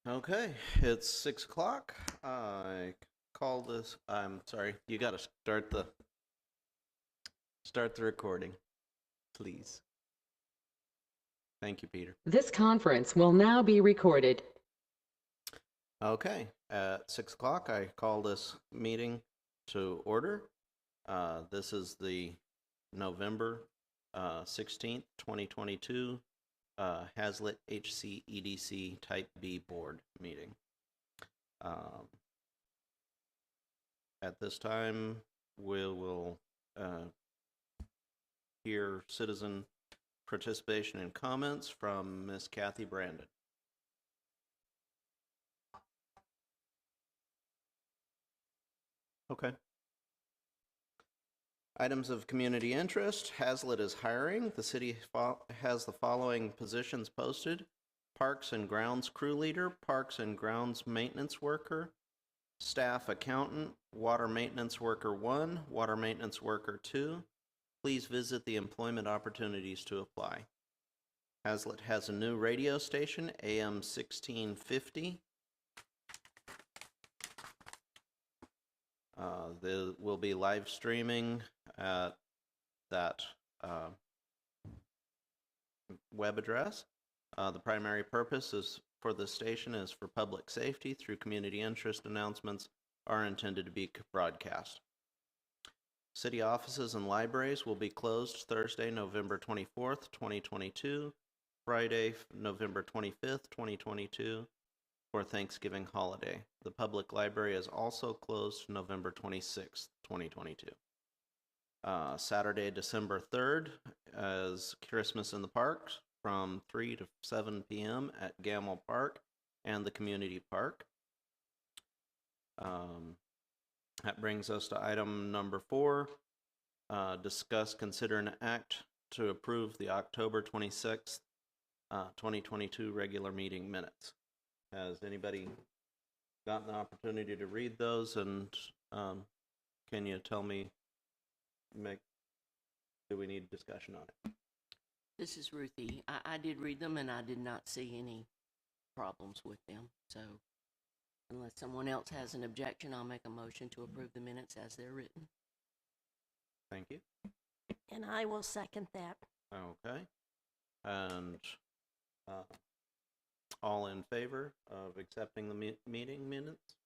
Okay, it's 6 o'clock. I call this. I'm sorry. You got to start the recording, please. Thank you, Peter. This conference will now be recorded. Okay, at 6 o'clock, I call this meeting to order. This is the November 16th, 2022 Hazlitt HCEDC Type B board meeting. At this time, we will hear citizen participation and comments from Ms. Kathy Brandon. Okay. Items of community interest. Hazlitt is hiring. The city has the following positions posted: Parks and Grounds crew leader, Parks and Grounds maintenance worker, staff accountant, water maintenance worker 1, water maintenance worker 2. Please visit the employment opportunities to apply. Hazlitt has a new radio station, AM 1650. There will be live streaming at that web address. The primary purpose is for the station is for public safety through community interest announcements are intended to be broadcast. City offices and libraries will be closed Thursday, November 24th, 2022, Friday, November 25th, 2022, for Thanksgiving holiday. The public library is also closed November 26th, 2022. Saturday, December 3rd is Christmas in the Parks from 3 to 7 p.m. at Gamble Park and the Community Park. That brings us to item number 4. Discuss, consider, and act to approve the October 26th, 2022 regular meeting minutes. Has anybody gotten the opportunity to read those? And can you tell me, do we need discussion on it? This is Ruthie. I did read them and I did not see any problems with them. So unless someone else has an objection, I'll make a motion to approve the minutes as they're written. Thank you. And I will second that. Okay. And all in favor of accepting the meeting minutes?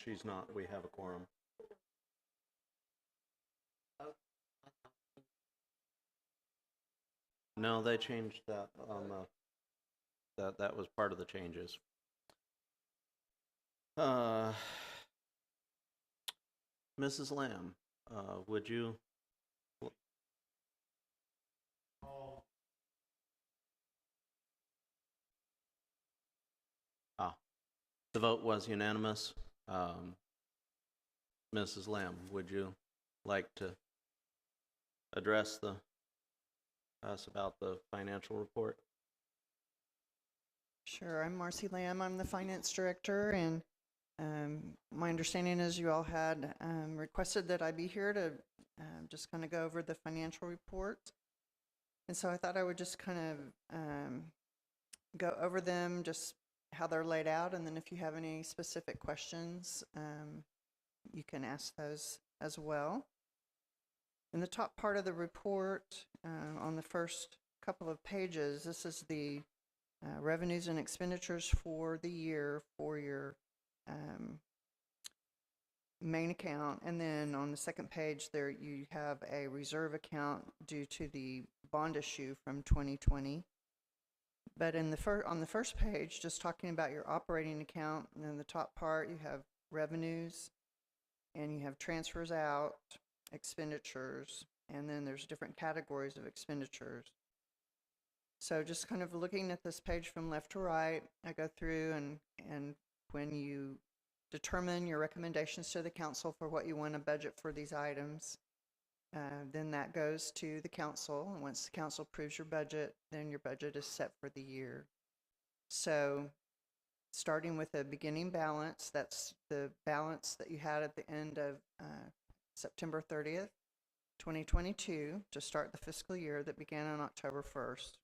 She's not. We have a quorum. No, they changed that on the, that was part of the changes. Mrs. Lamb, would you? The vote was unanimous. Mrs. Lamb, would you like to address us about the financial report? Sure, I'm Marcy Lamb. I'm the finance director, and my understanding is you all had requested that I be here to just kind of go over the financial report. And so I thought I would just kind of go over them, just how they're laid out, and then if you have any specific questions, you can ask those as well. In the top part of the report, on the first couple of pages, this is the revenues and expenditures for the year for your main account. And then on the second page there you have a reserve account due to the bond issue from 2020. But in the on the first page, just talking about your operating account, and in the top part you have revenues and you have transfers out, expenditures, and then there's different categories of expenditures. So just kind of looking at this page from left to right, I go through and when you determine your recommendations to the council for what you want to budget for these items, then that goes to the council, and once the council approves your budget, then your budget is set for the year. So starting with a beginning balance, that's the balance that you had at the end of September 30th. 2022 to start the fiscal year that began on October 1st.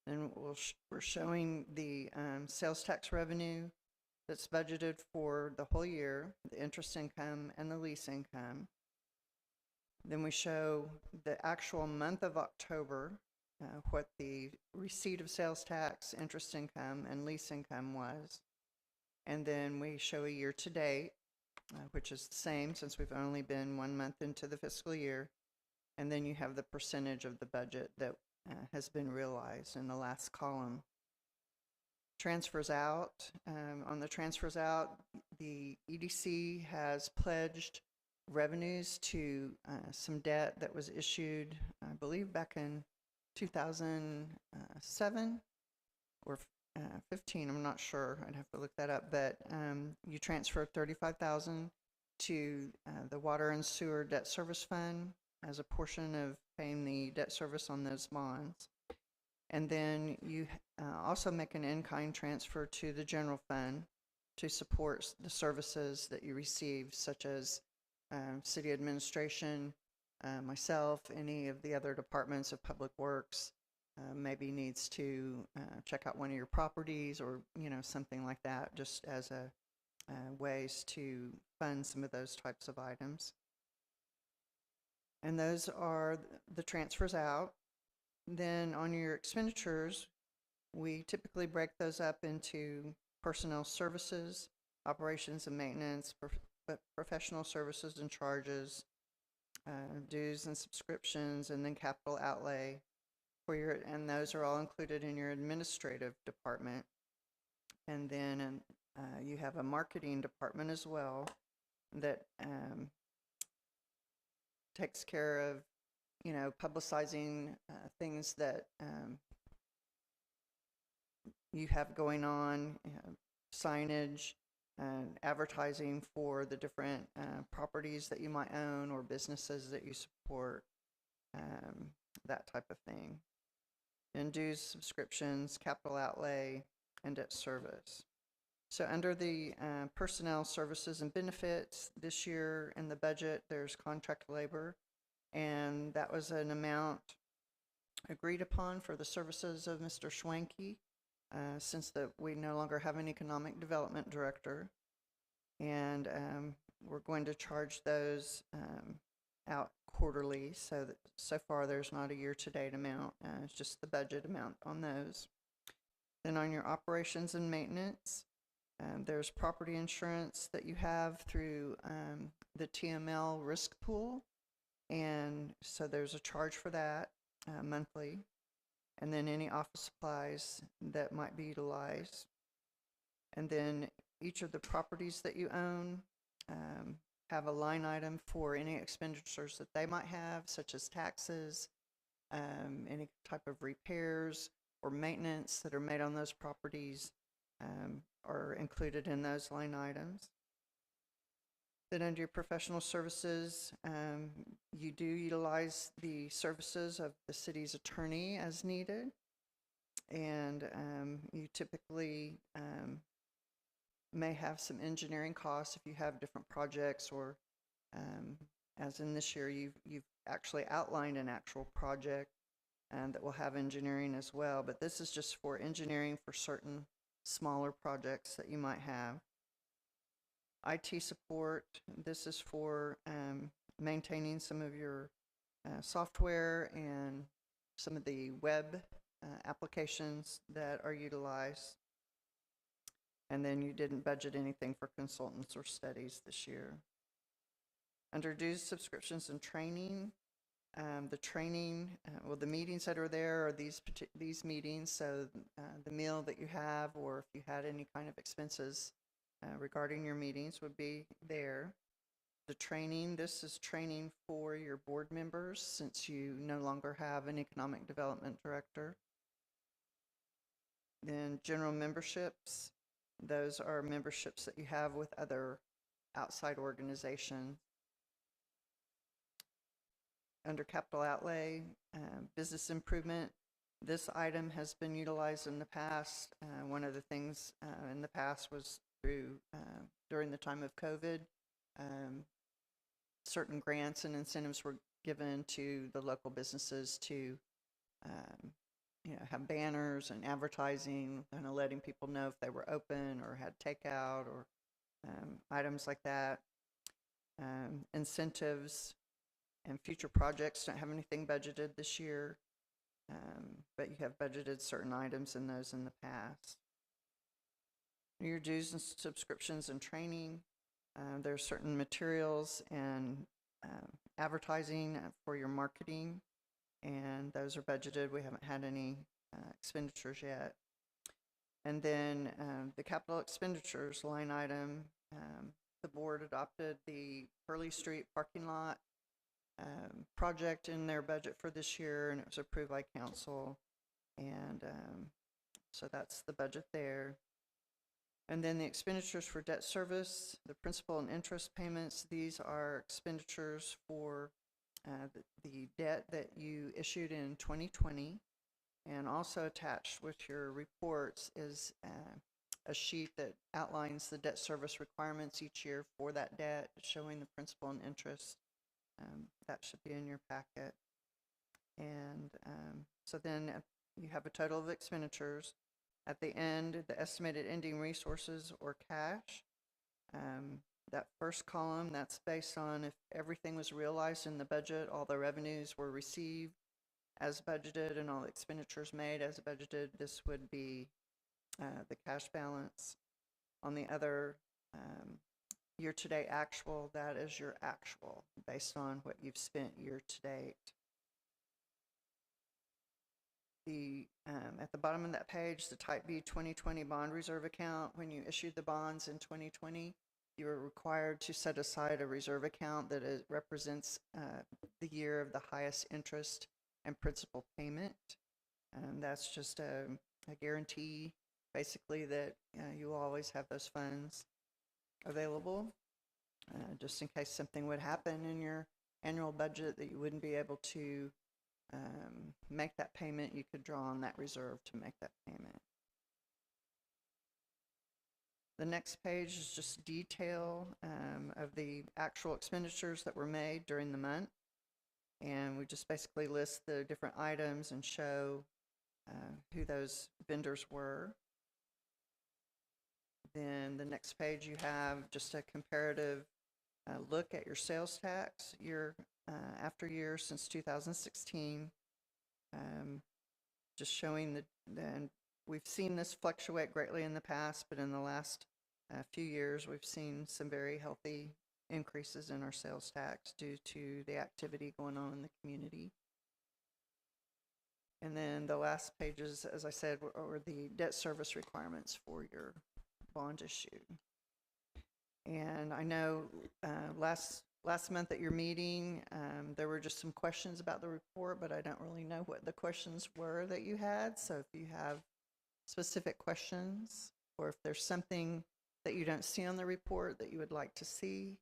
Then we're showing the sales tax revenue that's budgeted for the whole year, the interest income and the lease income. Then we show the actual month of October, what the receipt of sales tax, interest income, and lease income was. And then we show a year to date, which is the same since we've only been 1 month into the fiscal year. And then you have the percentage of the budget that has been realized in the last column. Transfers out. On the transfers out, the EDC has pledged revenues to some debt that was issued, I believe, back in 2007 or 15. I'm not sure. I'd have to look that up. But you transferred $35,000 to the Water and Sewer Debt Service Fund as a portion of paying the debt service on those bonds. And then you also make an in-kind transfer to the general fund to support the services that you receive, such as city administration, myself, any of the other departments of public works, maybe needs to check out one of your properties or, something like that, just as ways to fund some of those types of items. And those are the transfers out. Then on your expenditures, we typically break those up into personnel services, operations and maintenance, professional services and charges, dues and subscriptions, and then capital outlay and those are all included in your administrative department. And then you have a marketing department as well that takes care of publicizing things that you have going on, signage, advertising for the different properties that you might own or businesses that you support, that type of thing. And dues, subscriptions, capital outlay, and debt service. So under the personnel services and benefits, this year in the budget, there's contract labor, and that was an amount agreed upon for the services of Mr. Schwanke, since we no longer have an economic development director. And we're going to charge those out quarterly, so far there's not a year-to-date amount. It's just the budget amount on those. Then on your operations and maintenance, there's property insurance that you have through the TML risk pool, and so there's a charge for that monthly. And then any office supplies that might be utilized. And then each of the properties that you own have a line item for any expenditures that they might have, such as taxes, any type of repairs or maintenance that are made on those properties are included in those line items. Then under your professional services, you do utilize the services of the city's attorney as needed. And you typically may have some engineering costs if you have different projects, or as in this year, you've actually outlined an actual project that will have engineering as well. But this is just for engineering for certain smaller projects that you might have. IT support, this is for maintaining some of your software and some of the web applications that are utilized. And then you didn't budget anything for consultants or studies this year. Under dues, subscriptions, and training, the training, the meetings that are there are these meetings. So the meal that you have, or if you had any kind of expenses regarding your meetings, would be there. The training, this is training for your board members, since you no longer have an economic development director. Then general memberships, those are memberships that you have with other outside organizations. Under capital outlay, business improvement, this item has been utilized in the past. One of the things in the past was during the time of COVID, certain grants and incentives were given to the local businesses to, have banners and advertising, kind of letting people know if they were open or had takeout or items like that. Incentives and future projects don't have anything budgeted this year, but you have budgeted certain items in those in the past. Your dues and subscriptions and training. There are certain materials and advertising for your marketing, and those are budgeted. We haven't had any expenditures yet. And then the capital expenditures line item, the board adopted the Hurley Street parking lot project in their budget for this year, and it was approved by council. And so that's the budget there. And then the expenditures for debt service, the principal and interest payments, these are expenditures for the debt that you issued in 2020. And also attached with your reports is a sheet that outlines the debt service requirements each year for that debt, showing the principal and interest. That should be in your packet. And so then you have a total of expenditures. At the end, the estimated ending resources or cash. That first column, that's based on if everything was realized in the budget, all the revenues were received as budgeted, and all the expenditures made as budgeted. This would be the cash balance. On the other year-to-date actual, that is your actual based on what you've spent year-to-date. At the bottom of that page, the Type B 2020 bond reserve account, when you issued the bonds in 2020, you were required to set aside a reserve account that represents the year of the highest interest and principal payment. And that's just a guarantee, basically, that you will always have those funds available, just in case something would happen in your annual budget that you wouldn't be able to make that payment. You could draw on that reserve to make that payment. The next page is just detail of the actual expenditures that were made during the month. And we just basically list the different items and show who those vendors were. Then the next page, you have just a comparative look at your sales tax year after year since 2016. Just showing and we've seen this fluctuate greatly in the past, but in the last few years, we've seen some very healthy increases in our sales tax due to the activity going on in the community. And then the last pages, as I said, were the debt service requirements for your bond issue. And I know last month at your meeting, there were just some questions about the report, but I don't really know what the questions were that you had. So if you have specific questions, or if there's something that you don't see on the report that you would like to see,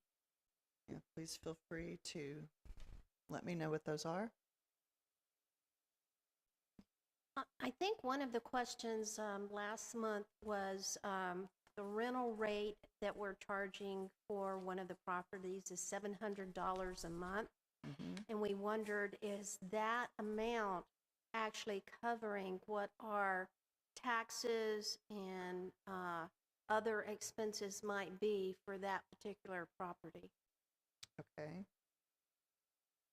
please feel free to let me know what those are. I think one of the questions last month was the rental rate that we're charging for one of the properties is $700 a month. Mm-hmm. And we wondered, is that amount actually covering what our taxes and other expenses might be for that particular property? Okay.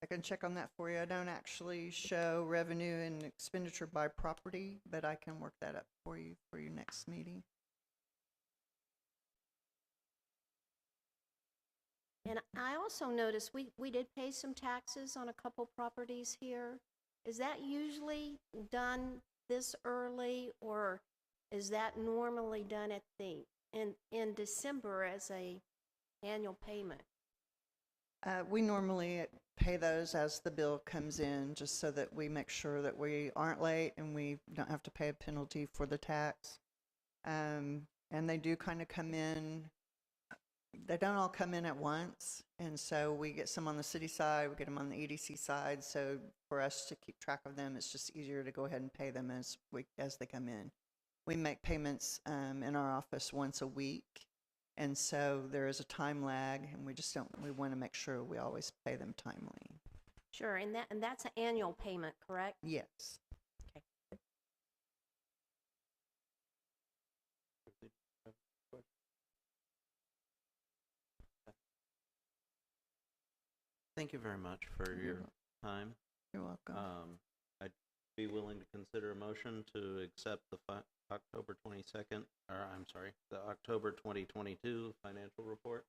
I can check on that for you. I don't actually show revenue and expenditure by property, but I can work that up for you for your next meeting. And I also noticed we did pay some taxes on a couple properties here. Is that usually done this early, or is that normally done at in December as a annual payment? We normally pay those as the bill comes in, just so that we make sure that we aren't late and we don't have to pay a penalty for the tax. And they do kind of come in. They don't all come in at once, and so we get some on the city side, we get them on the EDC side. So for us to keep track of them, it's just easier to go ahead and pay them as they come in. We make payments in our office once a week, And so there is a time lag, and we want to make sure we always pay them timely. Sure, and that's an annual payment, correct? Yes. Thank you very much for your time. You're welcome. I'd be willing to consider a motion to accept the October 22nd, or I'm sorry, the October 2022 financial report.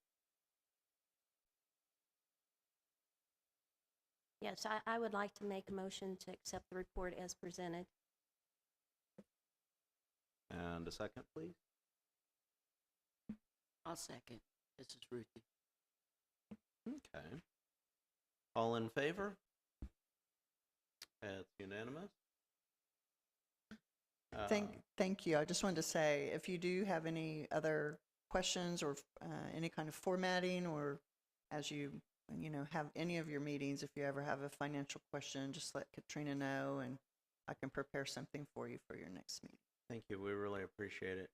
Yes, I would like to make a motion to accept the report as presented. And a second, please. I'll second. This is Ruthie. Okay. All in favor? It's unanimous. Thank you. I just wanted to say, if you do have any other questions or any kind of formatting, or as you have any of your meetings, if you ever have a financial question, just let Katrina know, and I can prepare something for you for your next meeting. Thank you. We really appreciate it.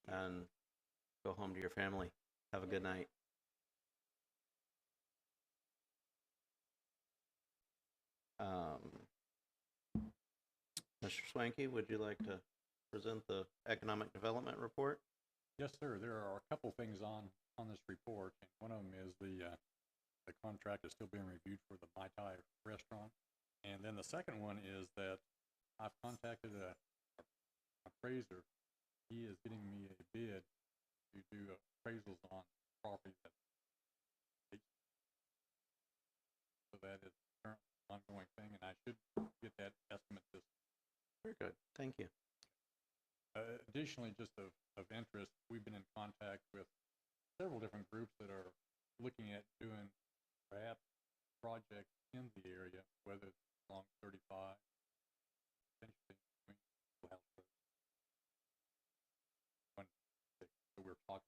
And go home to your family. Have a good night. Mr. Swanky, would you like to present the economic development report? Yes, sir. There are a couple things on this report, and one of them is the contract is still being reviewed for the Mai Tai restaurant, and then the second one is that I've contacted a appraiser. He is getting me a bid to do appraisals on property that. So that is currently an ongoing thing, and I should get that estimate this. Very good. Thank you. Additionally, just of interest, we've been in contact with several different groups that are looking at doing perhaps projects in the area, whether it's along 35, potentially between Schoolhouse Road. So we're talking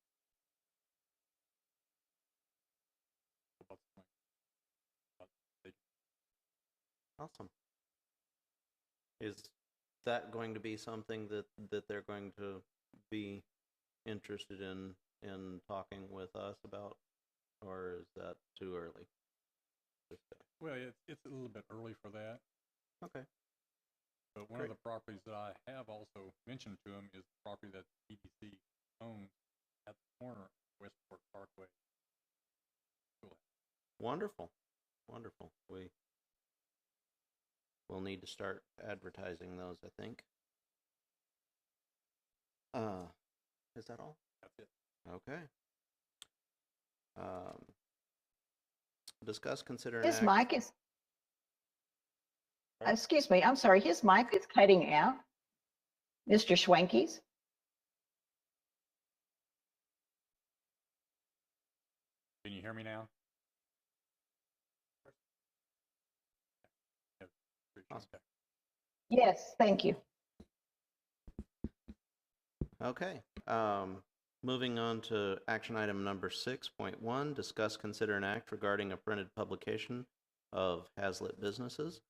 about something. Awesome. Is that going to be something that they're going to be interested in talking with us about, or is that too early? Well, it's a little bit early for that. Okay. But one of the properties that I have also mentioned to him is the property that EDC owns at the corner of Westport Parkway. Wonderful. Wonderful. We'll need to start advertising those, I think. Is that all? That's it. Okay. Discuss, consider, His and act. mic is, excuse me, I'm sorry, his mic is cutting out. Mr. Schwanke's. Can you hear me now? Awesome. Yes, thank you. Okay. Moving on to action item number 6.1, discuss, consider, and act regarding a printed publication of Hazlitt businesses.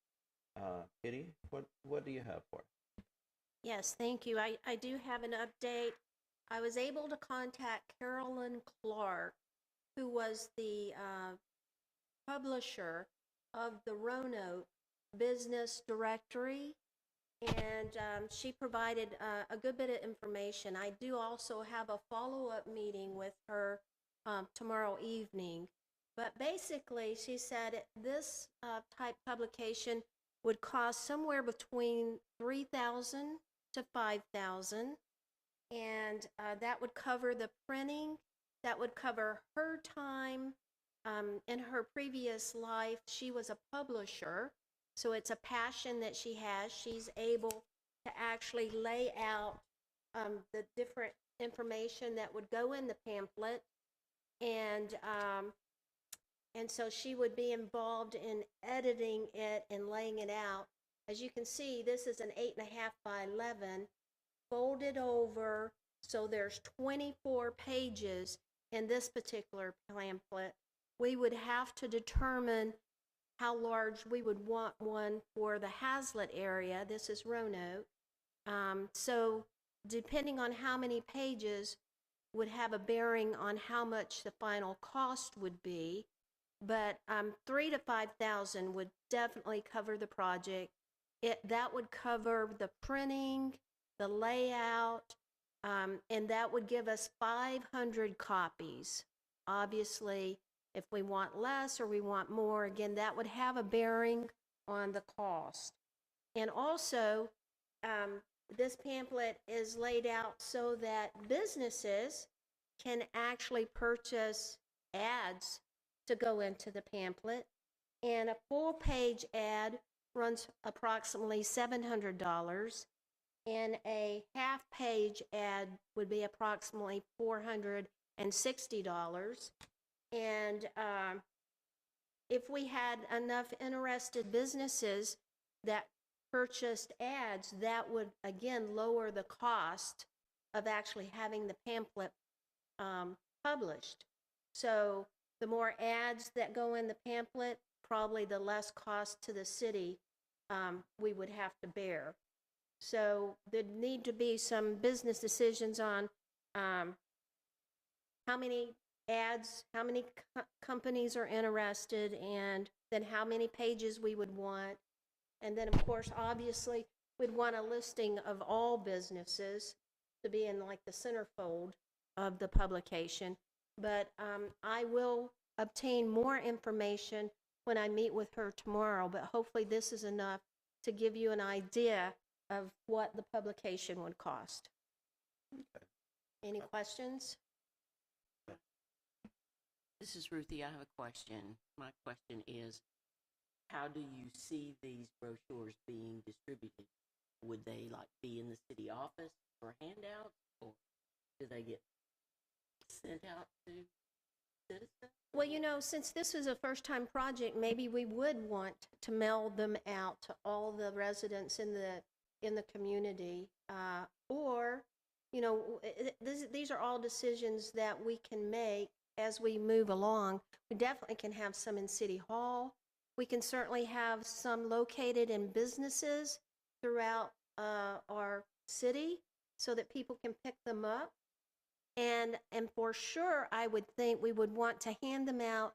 Kitty, what do you have for us? Yes, thank you. I do have an update. I was able to contact Carolyn Clark, who was the publisher of the Roanoke Business Directory, and she provided a good bit of information. I do also have a follow-up meeting with her tomorrow evening. But basically, she said this type publication would cost somewhere between $3,000 to $5,000, and that would cover the printing. That would cover her time. In her previous life, she was a publisher, so it's a passion that she has. She's able to actually lay out the different information that would go in the pamphlet, and so she would be involved in editing it and laying it out. As you can see, this is an 8.5 by 11, folded over, so there's 24 pages in this particular pamphlet. We would have to determine how large we would want one for the Hazlitt area. This is Roanoke. So depending on how many pages, would have a bearing on how much the final cost would be. But 3 to 5,000 would definitely cover the project. That would cover the printing, the layout, and that would give us 500 copies. Obviously, if we want less or we want more, again, that would have a bearing on the cost. And also, this pamphlet is laid out so that businesses can actually purchase ads to go into the pamphlet. And a full-page ad runs approximately $700, and a half-page ad would be approximately $460. And if we had enough interested businesses that purchased ads, that would, again, lower the cost of actually having the pamphlet published. So the more ads that go in the pamphlet, probably the less cost to the city we would have to bear. So there'd need to be some business decisions on how many ads, how many companies are interested, and then how many pages we would want. And then, of course, obviously, we'd want a listing of all businesses to be in like the centerfold of the publication. But I will obtain more information when I meet with her tomorrow, but hopefully this is enough to give you an idea of what the publication would cost. Okay. Any questions? This is Ruthie. I have a question. My question is, how do you see these brochures being distributed? Would they like be in the city office for handouts, or do they get sent out to citizens? Well, you know, since this is a first-time project, maybe we would want to mail them out to all the residents in the community, or, you know, these are all decisions that we can make as we move along. We definitely can have some in City Hall. We can certainly have some located in businesses throughout our city so that people can pick them up. And for sure, I would think we would want to hand them out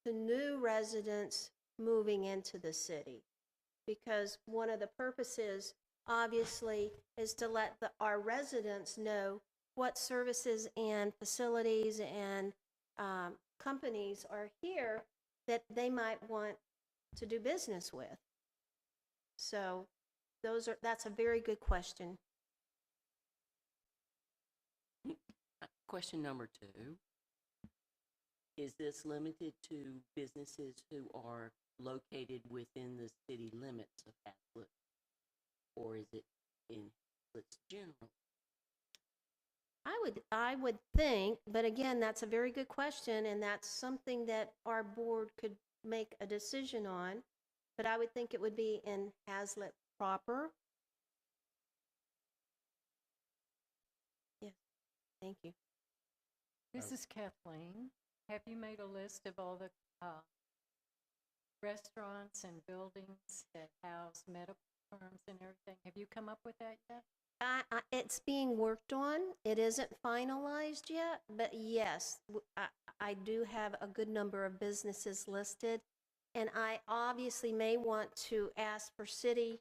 to new residents moving into the city, because one of the purposes, obviously, is to let our residents know what services and facilities and companies are here that they might want to do business with. So that's a very good question. Question number 2. Is this limited to businesses who are located within the city limits of Hazlet, or is it in Hazlet's general? I would think, but again, that's a very good question, and that's something that our board could make a decision on. But I would think it would be in Hazlet proper. Yes, thank you. This is Kathleen. Have you made a list of all the restaurants and buildings that house medical firms and everything? Have you come up with that yet? It's being worked on. It isn't finalized yet, but yes, I do have a good number of businesses listed, and I obviously may want to ask for city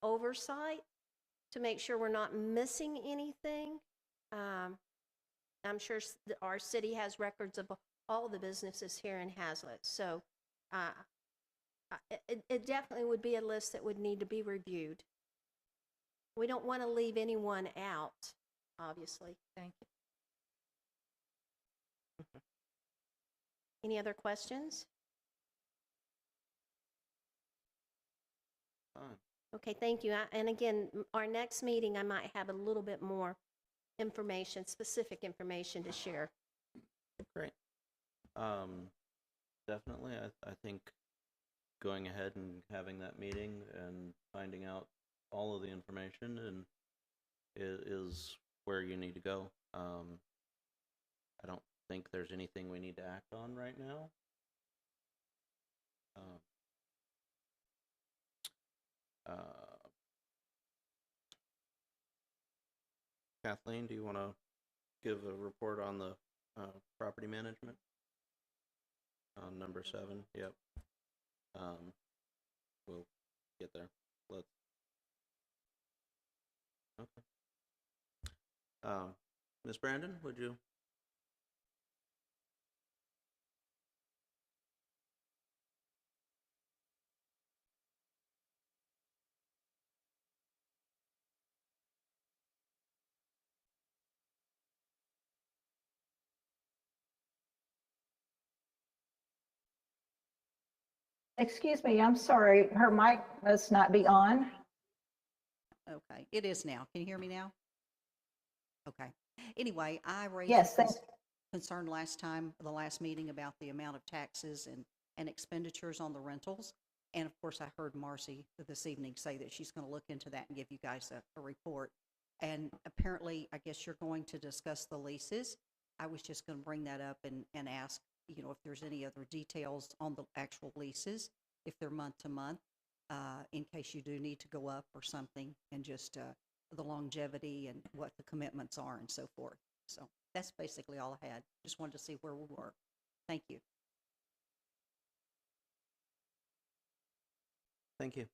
oversight to make sure we're not missing anything. I'm sure our city has records of all the businesses here in Hazlet, so it definitely would be a list that would need to be reviewed. We don't want to leave anyone out, obviously. Thank you. Any other questions? Fine. Okay, thank you. And again, our next meeting, I might have a little bit more information, specific information to share. Great. Definitely, I think going ahead and having that meeting and finding out all of the information and is where you need to go. I don't think there's anything we need to act on right now. Kathleen, do you want to give a report on the property management? On number 7, yep. We'll get there. Let's. Okay. Ms. Brandon, would you? Excuse me, I'm sorry, her mic must not be on. Okay, it is now. Can you hear me now? Okay. Anyway, I raised Yes, a thank concern last time, the last meeting, about the amount of taxes and expenditures on the rentals. And of course, I heard Marcy this evening say that she's going to look into that and give you guys a report. And apparently, I guess you're going to discuss the leases. I was just going to bring that up and ask, you know, if there's any other details on the actual leases, if they're month to month, in case you do need to go up or something, and just the longevity and what the commitments are and so forth. So that's basically all I had. Just wanted to see where we were. Thank you. Thank you.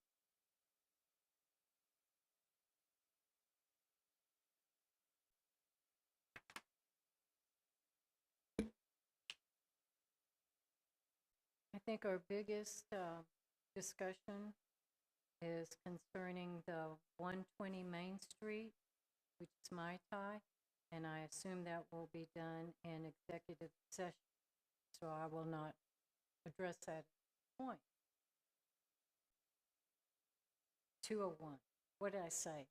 I think our biggest discussion is concerning the 120 Main Street, which is Mai Tai, and I assume that will be done in executive session, so I will not address that at this point. 201. What did I say?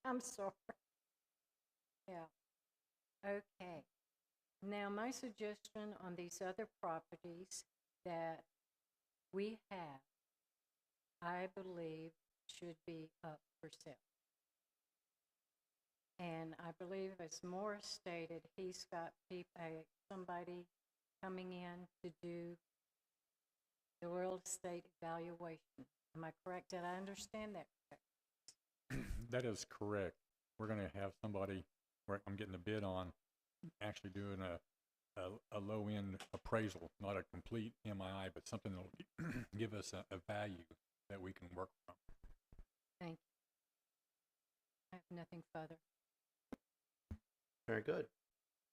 I'm sorry. Yeah. Okay. Now, my suggestion on these other properties that we have, I believe, should be up for sale. And I believe, as Morris stated, he's got somebody coming in to do the real estate evaluation. Am I correct? Did I understand that correct? That is correct. We're going to have somebody, I'm getting a bid on, actually doing a low-end appraisal, not a complete MII, but something that will give us a value that we can work from. Thank you. I have nothing further. Very good.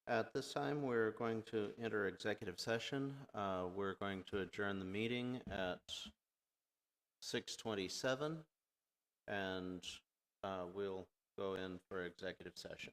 At this time, we're going to enter executive session. We're going to adjourn the meeting at 6:27, and we'll go in for executive session.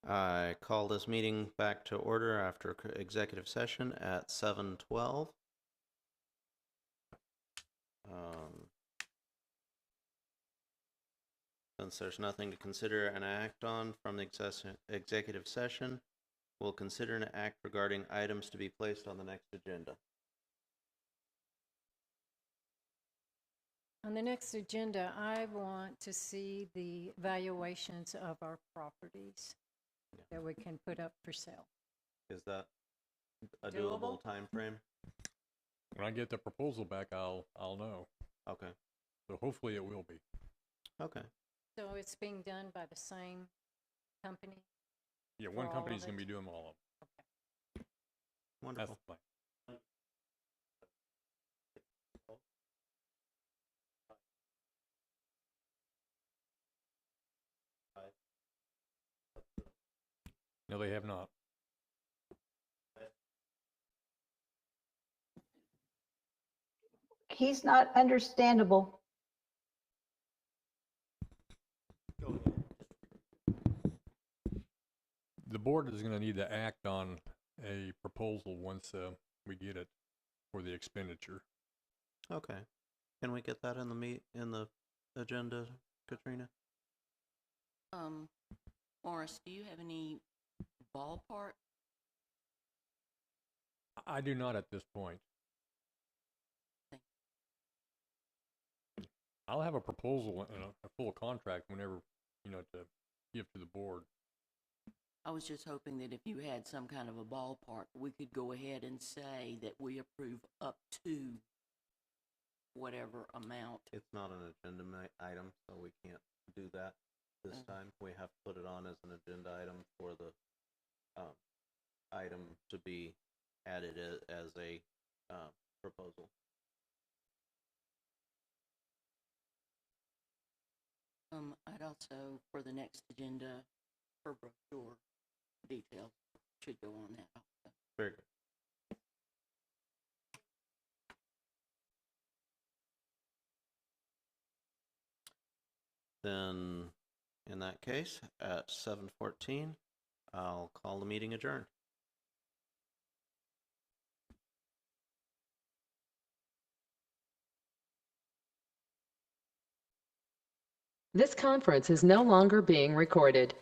I call this meeting back to order after executive session at 7:12. Since there's nothing to consider and act on from the executive session, we'll consider an act regarding items to be placed on the next agenda. On the next agenda, I want to see the valuations of our properties that we can put up for sale. Is that a doable Doable? time frame? When I get the proposal back, I'll know. Okay. So hopefully it will be. Okay. So it's being done by the same company? Yeah, For one all company's of gonna it? be doing all of them. That's Wonderful. the plan. No, they have not. He's not understandable. The board is gonna need to act on a proposal once we get it for the expenditure. Okay. Can we get that in the agenda, Katrina? Morris, do you have any ballpark? I do not at this point. Thank I'll have a proposal and a full contract whenever, to give to the board. I was just hoping that if you had some kind of a ballpark, we could go ahead and say that we approve up to whatever amount. It's not an agenda item, so we can't do that this time. We have to put it on as an agenda item for the item to be added as a proposal. I'd also, for the next agenda, for brochure details should go on that also. Very good. Then, in that case, at 7:14, I'll call the meeting adjourned. This conference is no longer being recorded.